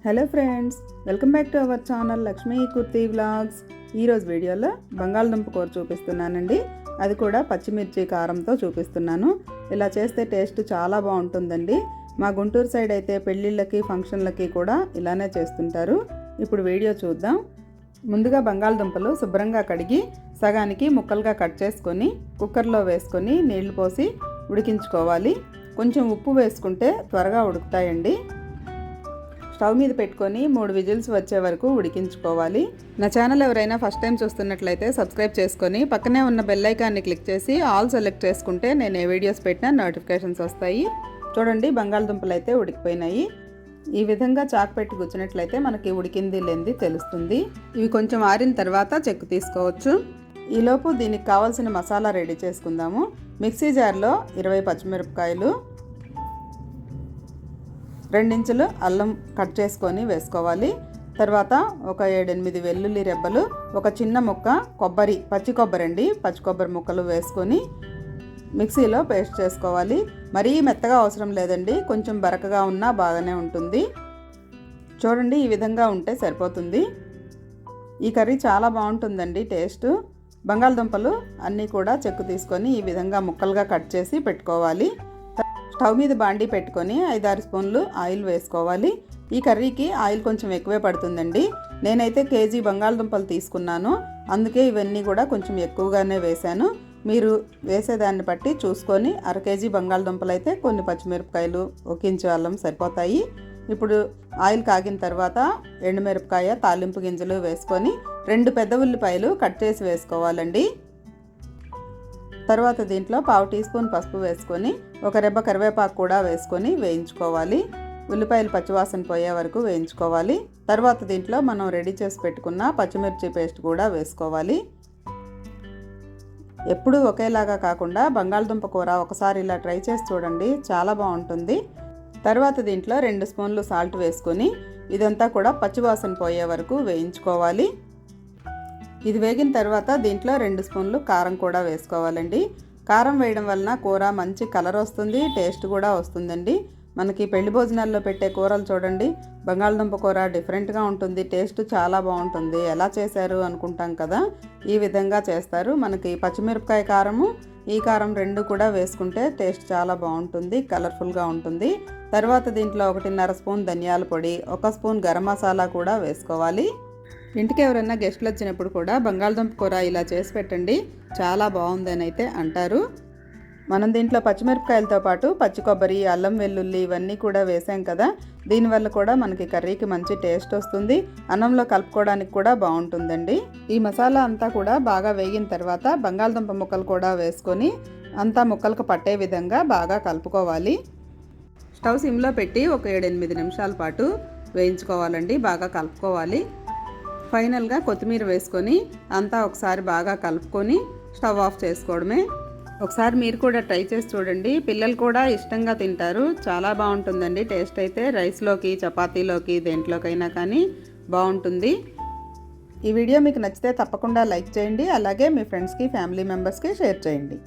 Hello friends, welcome back to our channel Lakshmi kurti vlogs. ఈరోజు వీడియోలో బంగాళదుంప కూర చూపిస్తున్నానండి. అది కూడా పచ్చిమిర్చి కారంతో చూపిస్తున్నాను. ఇలా చేస్తే టేస్ట్ చాలా బాగుంటుందండి. మా గుంటూరు సైడ్ అయితే పెళ్ళిళ్ళకి ఫంక్షన్లకి కూడా ఇలానే చేస్తుంటారు. ఇప్పుడు వీడియో చూద్దాం. ముందుగా బంగాళదుంపలు శుభ్రంగా కడిగి సగానికి ముక్కలుగా కట్ చేసుకొని కుక్కర్లో వేసుకొని నీళ్లు పోసి ఉడికించుకోవాలి. కొంచెం ఉప్పు వేసుకుంటే త్వరగా ఉడుకుతాయండి. స్టవ్ మీద పెట్టుకొని 3 విజిల్స్ వచ్చే వరకు ఉడికించుకోవాలి. నా ఛానల్ ఎవరైనా ఫస్ట్ టైం చూస్తున్నట్లయితే సబ్స్క్రైబ్ చేసుకొని పక్కనే ఉన్న బెల్ ఐకాన్ని క్లిక్ చేసి ఆల్ సెలెక్ట్ చేసుకుంటే నేను ఏ వీడియోస్ పెట్టినా నోటిఫికేషన్స్ వస్తాయి. చూడండి, బంగాళదుంపలు అయితే ఉడికిపోయినాయి. ఈ విధంగా చాకు పెట్టి గుచ్చినట్లయితే మనకి ఉడికింది లేనిది తెలుస్తుంది. ఇవి కొంచెం ఆరిన తర్వాత చెక్కు తీసుకోవచ్చు. ఈలోపు దీనికి కావాల్సిన మసాలా రెడీ చేసుకుందాము. మిక్సీ జార్లో 20 పచ్చిమిరపకాయలు, 2 ఇంచులు అల్లం కట్ చేసుకొని వేసుకోవాలి. తర్వాత ఒక 7-8 వెల్లుల్లి రెబ్బలు, ఒక చిన్న ముక్క కొబ్బరి, పచ్చి కొబ్బరి ముక్కలు వేసుకొని మిక్సీలో పేస్ట్ చేసుకోవాలి. మరీ మెత్తగా అవసరం లేదండి, కొంచెం బరకగా ఉన్నా బాగానే ఉంటుంది. చూడండి, ఈ విధంగా ఉంటే సరిపోతుంది. ఈ కర్రీ చాలా బాగుంటుందండి టేస్ట్. బంగాళదుంపలు అన్నీ కూడా చెక్కు తీసుకొని ఈ విధంగా ముక్కలుగా కట్ చేసి పెట్టుకోవాలి. స్టవ్ మీద బాండీ పెట్టుకొని 5-6 స్పూన్లు ఆయిల్ వేసుకోవాలి. ఈ కర్రీకి ఆయిల్ కొంచెం ఎక్కువే పడుతుందండి. నేనైతే కేజీ బంగాళదుంపలు తీసుకున్నాను, అందుకే ఇవన్నీ కూడా కొంచెం ఎక్కువగానే వేశాను. మీరు వేసేదాన్ని బట్టి చూసుకొని 1/2 కేజీ బంగాళదుంపలు అయితే కొన్ని పచ్చిమిరపకాయలు, 1 ఇంచు అల్లం సరిపోతాయి. ఇప్పుడు ఆయిల్ కాగిన తర్వాత ఎండుమిరపకాయ, తాలింపు గింజలు వేసుకొని 2 పెద్ద ఉల్లిపాయలు కట్ చేసి వేసుకోవాలండి. తర్వాత దీంట్లో 1/2 టీ స్పూన్ పసుపు వేసుకొని ఒక రెబ్బ కరివేపాకు కూడా వేసుకొని వేయించుకోవాలి. ఉల్లిపాయలు పచ్చివాసన పోయే వరకు వేయించుకోవాలి. తర్వాత దీంట్లో మనం రెడీ చేసి పెట్టుకున్న పచ్చిమిర్చి పేస్ట్ కూడా వేసుకోవాలి. ఎప్పుడూ ఒకేలాగా కాకుండా బంగాళదుంప కూర ఒకసారి ఇలా ట్రై చేసి చూడండి, చాలా బాగుంటుంది. తర్వాత దీంట్లో 2 స్పూన్లు సాల్ట్ వేసుకొని ఇదంతా కూడా పచ్చివాసన పోయే వరకు వేయించుకోవాలి. ఇది వేగిన తర్వాత దీంట్లో 2 స్పూన్లు కారం కూడా వేసుకోవాలండి. కారం వేయడం వలన కూర మంచి కలర్ వస్తుంది, టేస్ట్ కూడా వస్తుందండి. మనకి పెళ్లి భోజనాల్లో పెట్టే కూరలు చూడండి, బంగాళదుంప కూర డిఫరెంట్గా ఉంటుంది, టేస్ట్ చాలా బాగుంటుంది. ఎలా చేశారు అనుకుంటాం కదా, ఈ విధంగా చేస్తారు. మనకి పచ్చిమిరపకాయ కారము, ఈ కారం 2 కూడా వేసుకుంటే టేస్ట్ చాలా బాగుంటుంది, కలర్ఫుల్గా ఉంటుంది. తర్వాత దీంట్లో 1.5 స్పూన్ ధనియాల పొడి, 1 స్పూన్ గరం మసాలా కూడా వేసుకోవాలి. ఇంటికి ఎవరైనా గెస్టులు వచ్చినప్పుడు కూడా బంగాళదుంప కూర ఇలా చేసి పెట్టండి, చాలా బాగుందని అయితే అంటారు. మనం దీంట్లో పచ్చిమిరపకాయలతో పాటు పచ్చి కొబ్బరి, అల్లం వెల్లుల్లి ఇవన్నీ కూడా వేసాం కదా, దీనివల్ల కూడా మనకి కర్రీకి మంచి టేస్ట్ వస్తుంది. అన్నంలో కలుపుకోవడానికి కూడా బాగుంటుందండి. ఈ మసాలా అంతా కూడా బాగా వేగిన తర్వాత బంగాళదుంప ముక్కలు కూడా వేసుకొని అంతా ముక్కలకు పట్టే విధంగా బాగా కలుపుకోవాలి. స్టవ్ సిమ్లో పెట్టి ఒక 7-8 నిమిషాల పాటు వేయించుకోవాలండి, బాగా కలుపుకోవాలి. ఫైనల్గా కొత్తిమీర వేసుకొని అంతా ఒకసారి బాగా కలుపుకొని స్టవ్ ఆఫ్ చేసుకోవడమే. ఒకసారి మీరు కూడా ట్రై చేసి చూడండి, పిల్లలు కూడా ఇష్టంగా తింటారు, చాలా బాగుంటుందండి. టేస్ట్ అయితే రైస్లోకి, చపాతీలోకి, దేంట్లోకైనా కానీ బాగుంటుంది. ఈ వీడియో మీకు నచ్చితే తప్పకుండా లైక్ చేయండి, అలాగే మీ ఫ్రెండ్స్కి, ఫ్యామిలీ మెంబర్స్కి షేర్ చేయండి.